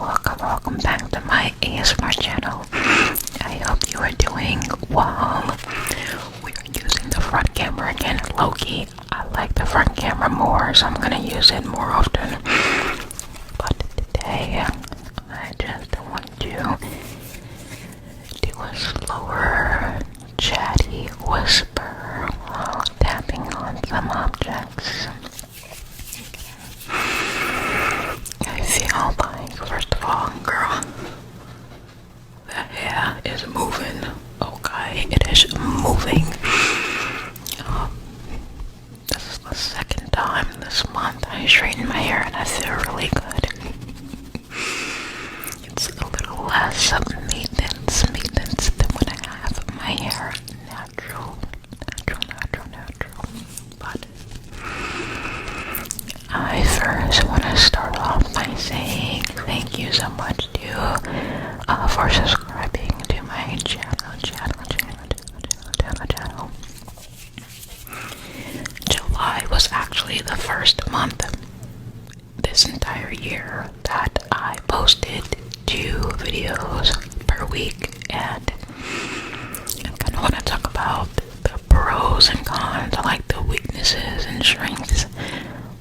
welcome back to my ASMR channel. I hope you are doing well. We are using the front camera again. Low-key, I like the front camera more, so I'm gonna use it more often. But today, I just want to do a slower, chatty whisper while tapping on some objects. I feel like, first of all, girl, the hair is moving. Okay, it is moving. This is the second time this month I straightened my hair and I feel really good. It's a little less maintenance than when I have my hair natural. But I first want to start off by saying thank you so much for subscribing to my channel. July was actually the first month this entire year that I posted 2 videos per week, and I kind of want to talk about the pros and cons, like the weaknesses and strengths,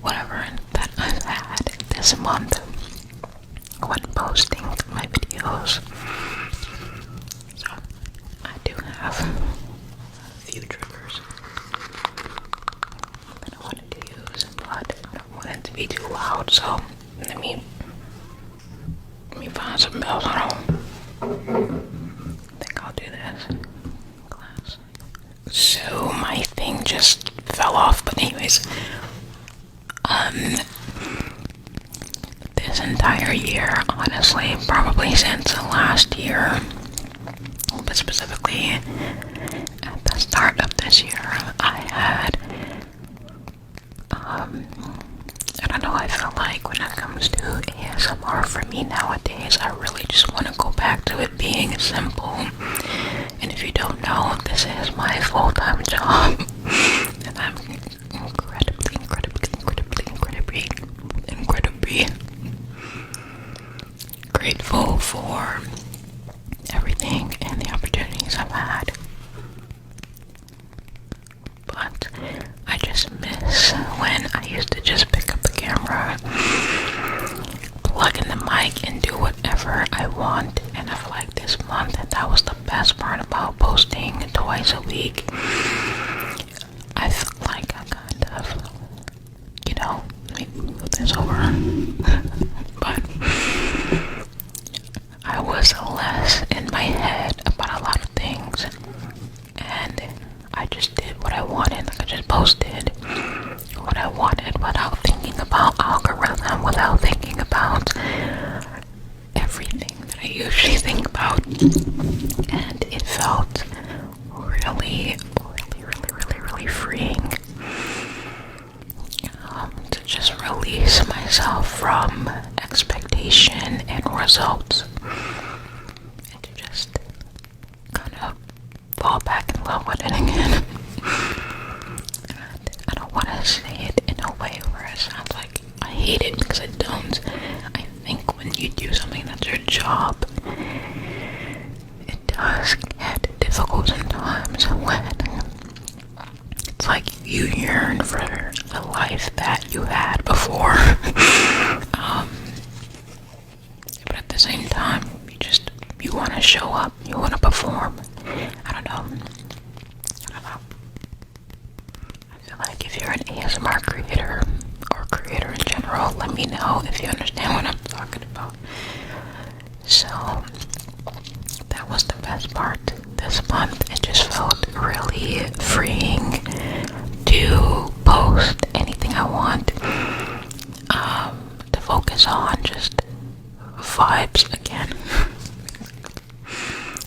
whatever, that I've had this month when posting my videos. So I do have a few triggers that I wanted to use, but I don't want it to be too loud, so let me find some bells. I think I'll do this. Glass. So my thing just fell off, but anyways, this entire year, honestly, probably since last year, but specifically at the start of this year, I had, I don't know, I feel like when it comes to ASMR for me nowadays, I really just want to go back to it being simple. And if you don't know, this is my full-time job, and I'm incredibly grateful for everything and the opportunities I've had. But I just miss when I used to just pick up the camera, plug in the mic, and do whatever I want. And I feel like this month, and that was the best part about posting twice a week, I felt like I kind of, let me move this over, but I was less in my head about a lot of things, and I just did what I wanted. Like, I just posted what I wanted without thinking about algorithm, without thinking about everything that I usually think about, and it felt really freeing to just release myself from expectation and results, and to just kind of fall back in love with it again. And I don't want to say it in a way where it sounds like I hate it, because I don't. I think when you do something that's your job, it does get difficult sometimes when it's like you yearn for the life that you had before. But at the same time, you want to show up, you want to perform. I don't know. I feel like if you're an ASMR creator, or creator in general, let me know if you understand what I'm talking about. So that was the best part this month. It just felt really freeing to post anything I want, to focus on just vibes again.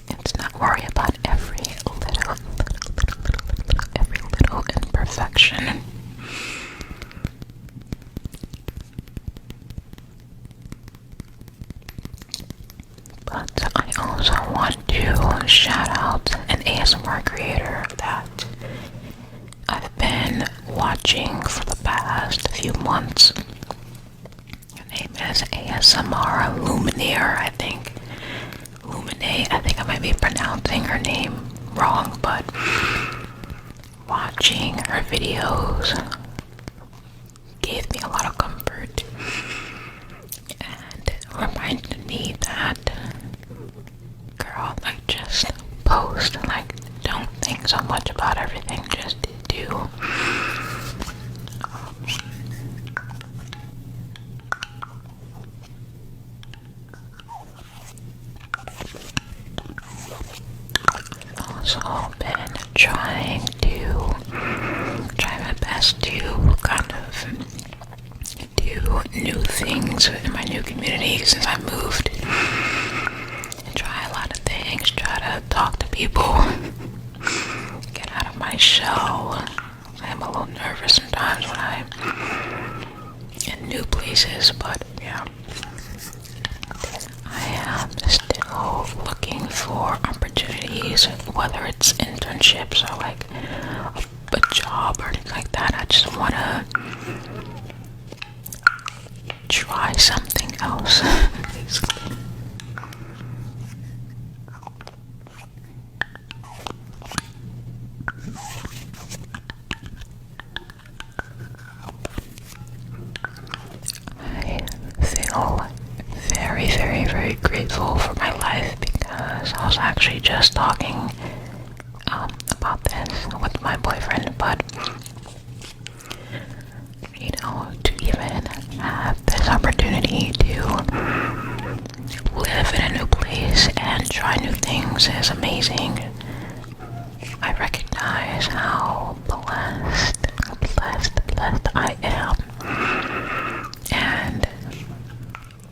It's not worry about every little imperfection. But I also want to shout out an ASMR creator that I've been watching for the past few months. Her name is Asmr Luminaire, I think. Luminae, I think I might be pronouncing her name wrong, but watching her videos gave me a lot of comfort and reminded me that, girl, like, just post, like, don't think so much about everything, just do. Also been trying my best to kind of do new things in my new community since I moved. And try a lot of things, try to talk to people, get out of my shell. I'm a little nervous sometimes when I'm in new places, but yeah. I am still looking for opportunities, whether it's internships or like a job or anything like that. I just want to try something else, basically. I feel very, very, very grateful for my life because I was actually just talking about this with my boyfriend, but you know, to even have this opportunity to live in a new place and try new things is amazing. I recognize how blessed I am, and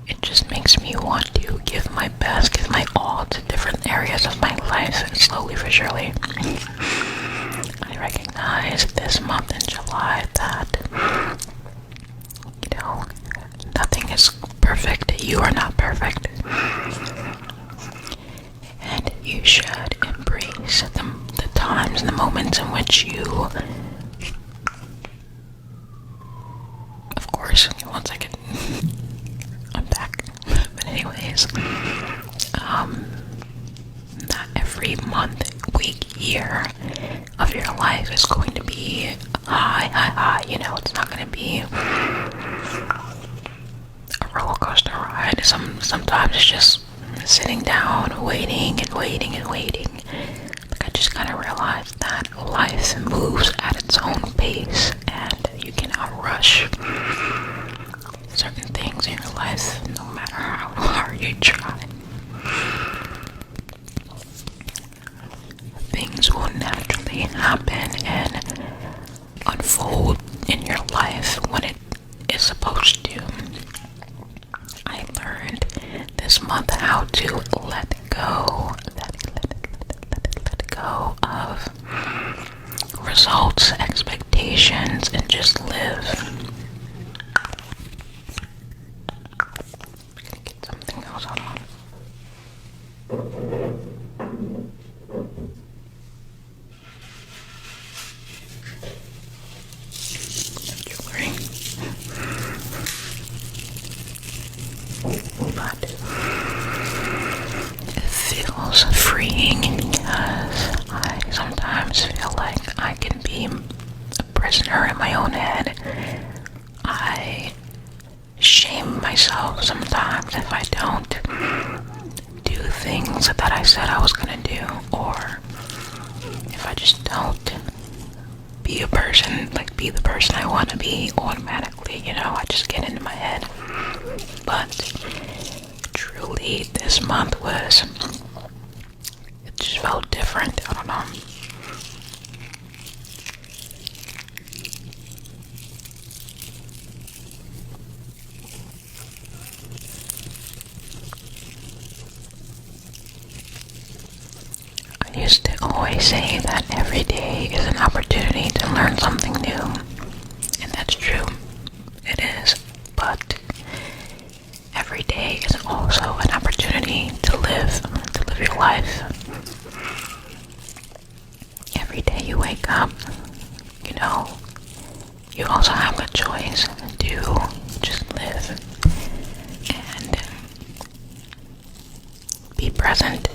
it just makes me want to give my best, give my all to different areas of my life, and slowly but surely. I recognize this month in July that, you know, nothing is perfect. You are not perfect. And you should embrace the times and the moments in which you, of course, one second, I'm back. But anyways, not every month, week, year of your life is going to be high, you know, it's not going to be a roller coaster ride. Sometimes it's just sitting down, waiting. Like, I just kind of realized that life moves at its own pace, and you cannot rush certain things in your life, no matter how hard you try. Things will naturally happen and unfold in your life when it is supposed to. I learned this month how to let go of results, expectations, and just live. Get something else on. Jewelry. But it feels freeing because I sometimes feel like I can be a prisoner in my own head. I shame myself sometimes if I don't do things that I said I was gonna do, or if I just don't be the person I want to be automatically, you know, I just get into my head. But truly, this month it just felt different, I don't know. I used to always say that every day is an opportunity to learn something new, and that's true, it is, but every day is also an opportunity to live your life. Every day you wake up, you know, you also have a choice to just live, and present.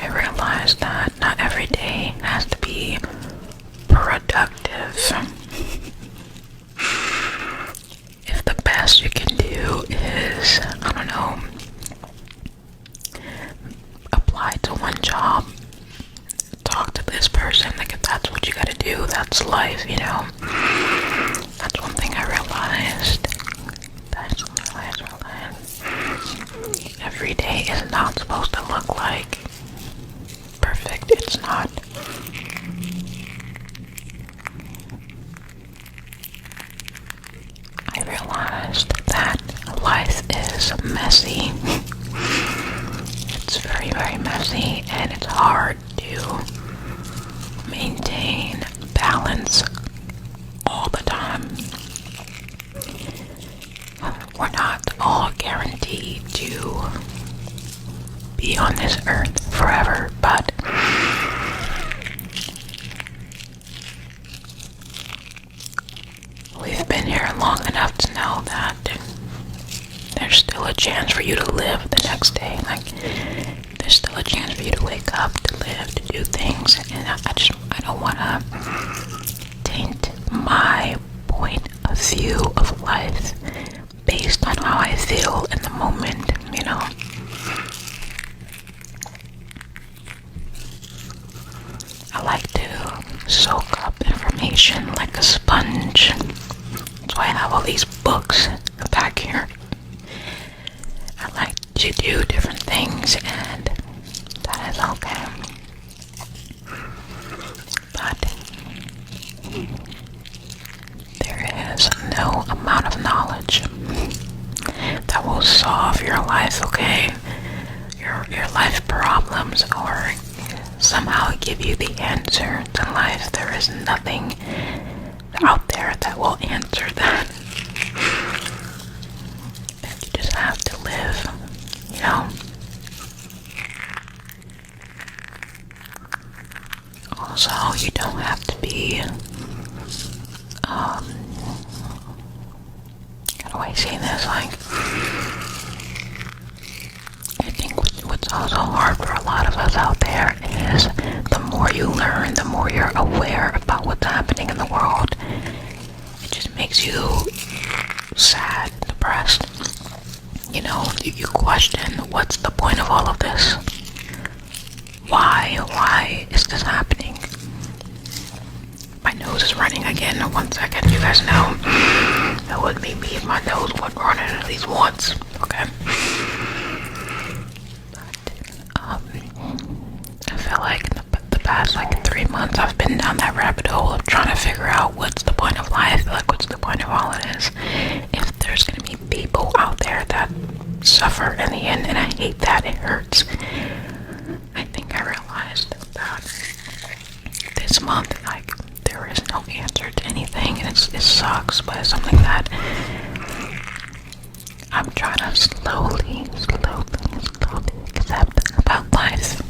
I realized that not every day has to be productive. If the best you can do is, I don't know, apply to one job, talk to this person, like if that's what you gotta do, that's life, you know. That's one thing I realized. That's one thing I realized. Every day is not supposed to look like perfect. It's not. I realized that life is messy. It's very, very messy, and it's hard to maintain balance all the time. We're not all guaranteed to be on this earth forever, but we've been here long enough to know that there's still a chance for you to live the next day. Like, there's still a chance for you to wake up, to live, to do things. And I don't want to taint my point of view of life based on how I feel in the moment, you know. I like to soak up information like a sponge. That's why I have all these books back here. I like to do different things, and that is okay. But there is no amount of knowledge that will solve your life, okay? Your life problems, or somehow give you the answer to life. There is nothing out there that will answer that. And you just have to live, you know. Also, you don't have to be, how do I say this, like, I think what's also hard for a lot of us out there is the more you learn, the more you're aware about what's happening in the world, it just makes you sad, depressed. You know, you question, what's the point of all of this? Why is this happening? My nose is running again. 1 second, you guys know. That would be me if my nose would run at least once, okay? I feel like in the past 3 months I've been down that rabbit hole of trying to figure out what's the point of life, like what's the point of all of this. If there's gonna be people out there that suffer in the end, and I hate that, it hurts. I think I realized that this month, there is no answer to anything, and it sucks, but it's something that I'm trying to slowly accept about life.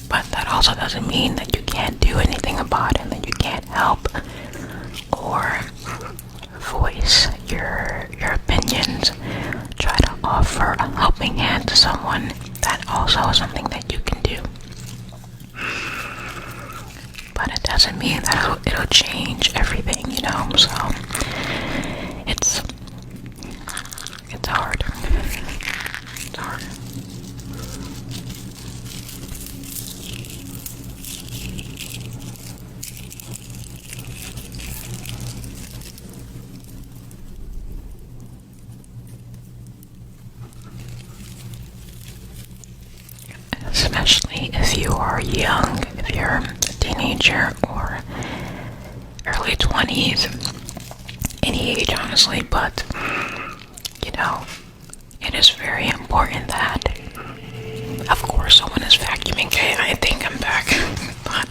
But that also doesn't mean that you can't do anything about it, that you can't help or voice your opinions. Try to offer a helping hand to someone. That also is something that you can do. But it doesn't mean that it'll change everything, you know. So it's hard. It's hard. Especially if you are young, if you're a teenager or early 20s, any age honestly, but you know, it is very important that, of course, someone is vacuuming. Okay, I think I'm back, but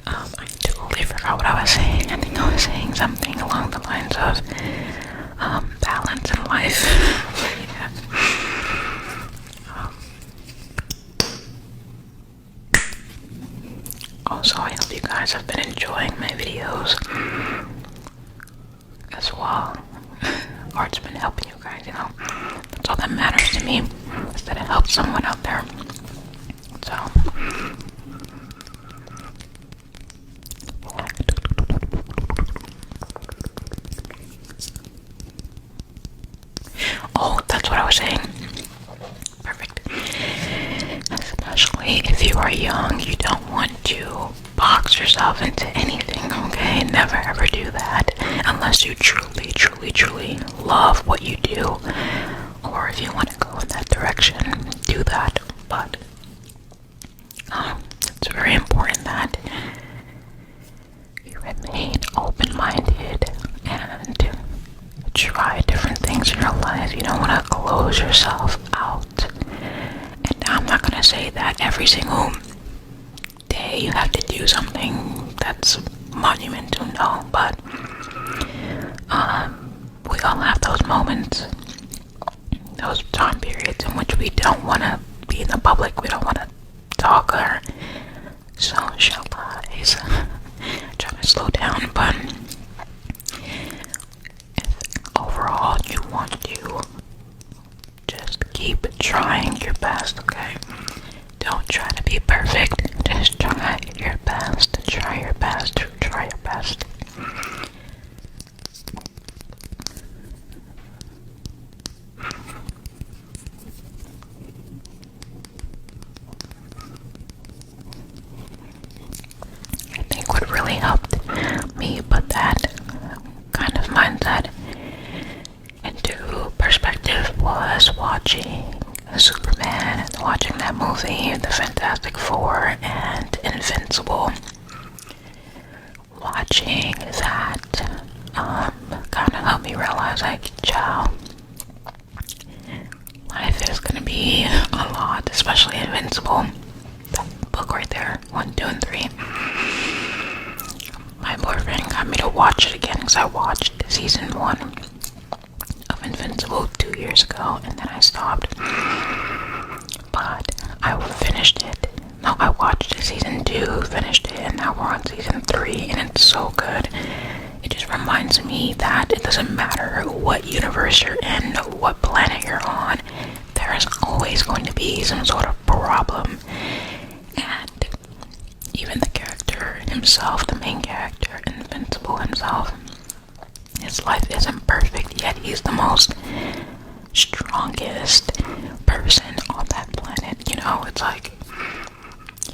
I totally forgot what I was saying. I think I was saying something along the lines of balance in life. videos as well. Art's been helping you guys, you know. That's all that matters to me, is that it helps someone out there. So oh, that's what I was saying. Perfect. Especially if you are young, you don't want to box yourself into anything, okay? Never ever do that unless you truly, truly, truly love what you do, or if you want to go in that direction, do that. But it's very important that you remain open-minded and try different things in your life. You don't want to close yourself out. And I'm not going to say that every single day you have to do something that's monumental, no, but we all have those moments, those time periods in which we don't want to be in the public, we don't want to talk or socialize. Trying to slow down, but if overall you want to just keep trying your best, okay? Don't try to be perfect, just try your best, try your best, try your best. I think what really helped me put that kind of mindset into perspective was watching Superman and watching that movie, The Fantastic Four and Invincible. Watching that kind of helped me realize, like, child, life is gonna be a lot, especially Invincible. That book right there, 1, 2, and 3. My boyfriend got me to watch it again because I watched season 1 of Invincible 2 years ago and then I stopped. But I finished it. No, I watched season 2, finished it, and now we're on season 3, and it's so good. It just reminds me that it doesn't matter what universe you're in, what planet you're on, there is always going to be some sort of problem. And even the character himself, the main character, Invincible himself, his life isn't perfect, yet he's the most strongest person on that planet. You know, it's like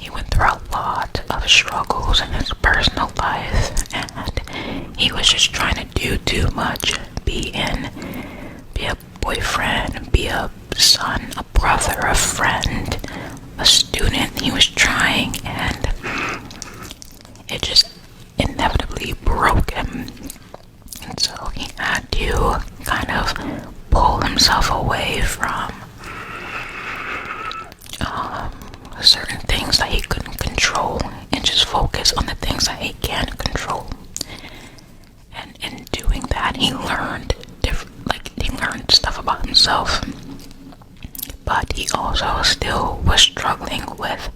he went through a lot of struggles in his personal life, and he was just trying to do too much. Be a boyfriend, be a son, a brother, a friend, a student. He was trying, and it just inevitably broke him. And so he had to kind of pull himself away from certain things that he couldn't control and just focus on the things that he can control. And in doing that, he learned stuff about himself. But he also still was struggling with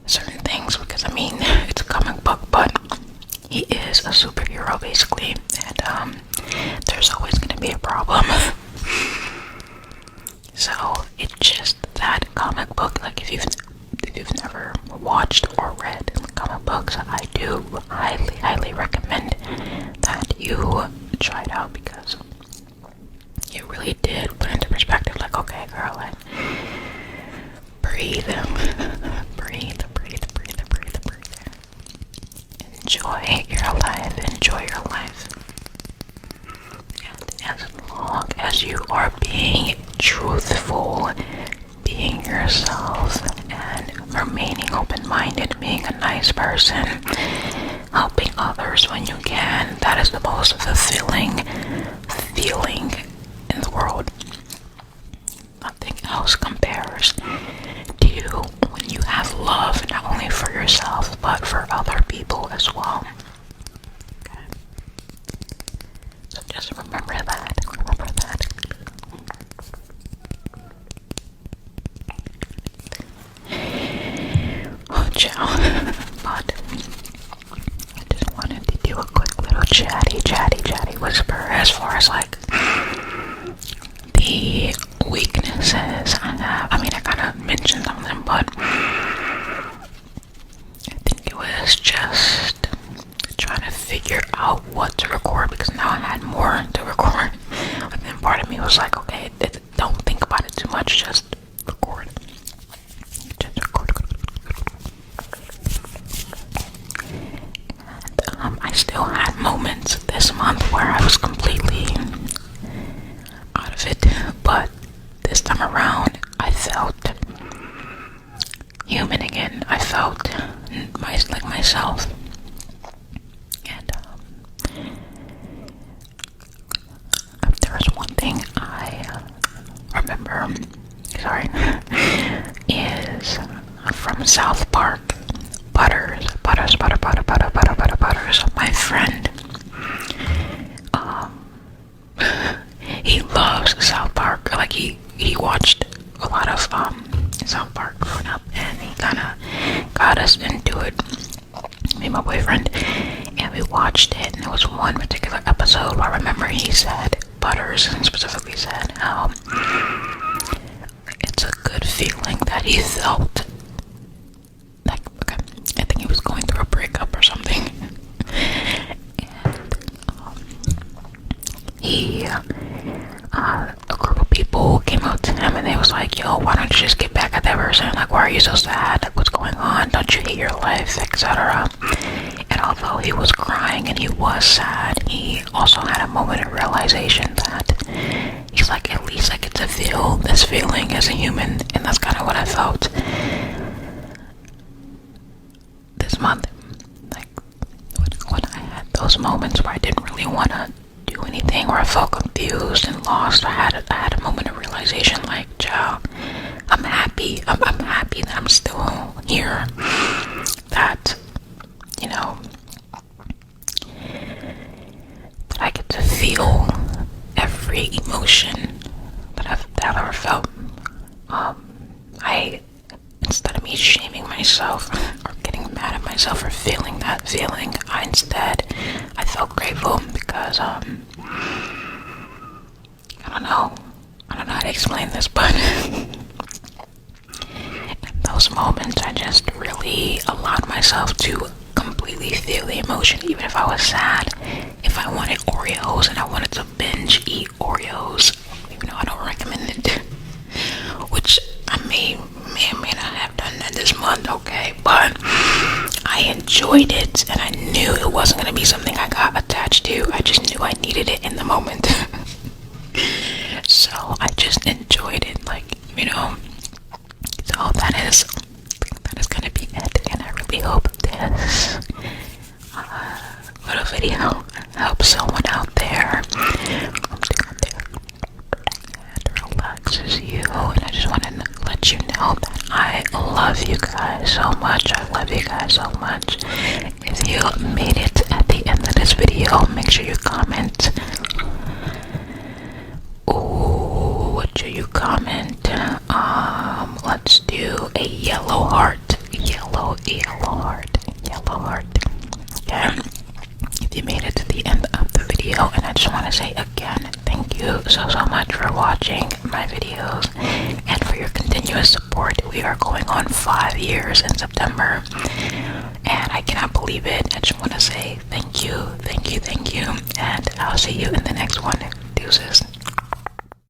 certain things because, I mean, it's a comic book, but he is a superhero basically, and there's always going to be a problem. So it's just that comic book, like if you've never watched or read comic books, I do highly recommend that you try it out, because it really did put into perspective, like, okay girl, like, breathe. Enjoy your life. And as long as you are being truthful, being yourself, and remaining open-minded, being a nice person, helping others when you can, that is the most fulfilling feeling in the world. Nothing else compares to when you have love, not only for yourself, but for other people as well. Okay. So just remember that. Oh, ciao. But I just wanted chatty whisper as far as like the weaknesses I have. I mean, I kind of mentioned some of them, but I think it was just trying to figure out what to record, because now I had more to record. But then part of me was like, okay, don't think about it too much, just record. Just record. And I still had moments this month where I was completely out of it, but this time around I felt human again. I felt like myself. And there was one thing I remember, is from South Park. Butters, my friend. He loves South Park. Like he watched a lot of South Park growing up, and he kind of got us into it. Me and my boyfriend, and we watched it. And there was one particular episode where I remember he said, Butters specifically said how it's a good feeling that he felt. Like, okay, I think he was going through a breakup or something. And a group of people came up to him and they was like, yo, why don't you just get back at that person? Like, why are you so sad? Like, what's going on? Don't you hate your life? Etc. And although he was crying and he was sad, he also had a moment of realization that he's like, at least I get to feel this feeling as a human. And that's kind of what I felt this month. Like, when I had those moments where I didn't really want to do anything, or I felt confused and lost, I had a moment of realization, like, Joe, I'm happy. I'm happy that I'm still here. That, you know, that I get to feel every emotion that I've ever felt. Instead of me shaming myself or getting mad at myself for feeling that feeling, I felt grateful because, I don't know how to explain this, but in those moments, I just really allowed myself to completely feel the emotion, even if I was sad. If I wanted Oreos and I wanted to binge eat Oreos, even though I don't recommend it, which I may or may not have done that this month, okay, but I enjoyed it, and I knew it wasn't going to be something I got attached to. I just knew I needed it in the moment. So I just enjoyed it, like, you know. So that is going to be it, and I really hope this little video helps someone out there and relaxes you. And I just want to let you know that I love you guys so much. I love you guys so much. If you made it at the end of this video, make sure you comment. Ooh, what should you comment? Let's do a yellow heart. Yellow heart. Okay. If you made it to the end of the video, and I just want to say again, thank you so much for watching my videos and for your continuous support. We are going on 5 years in September, and I cannot believe it. I just want to say thank you, and I'll see you in the next one. Deuces.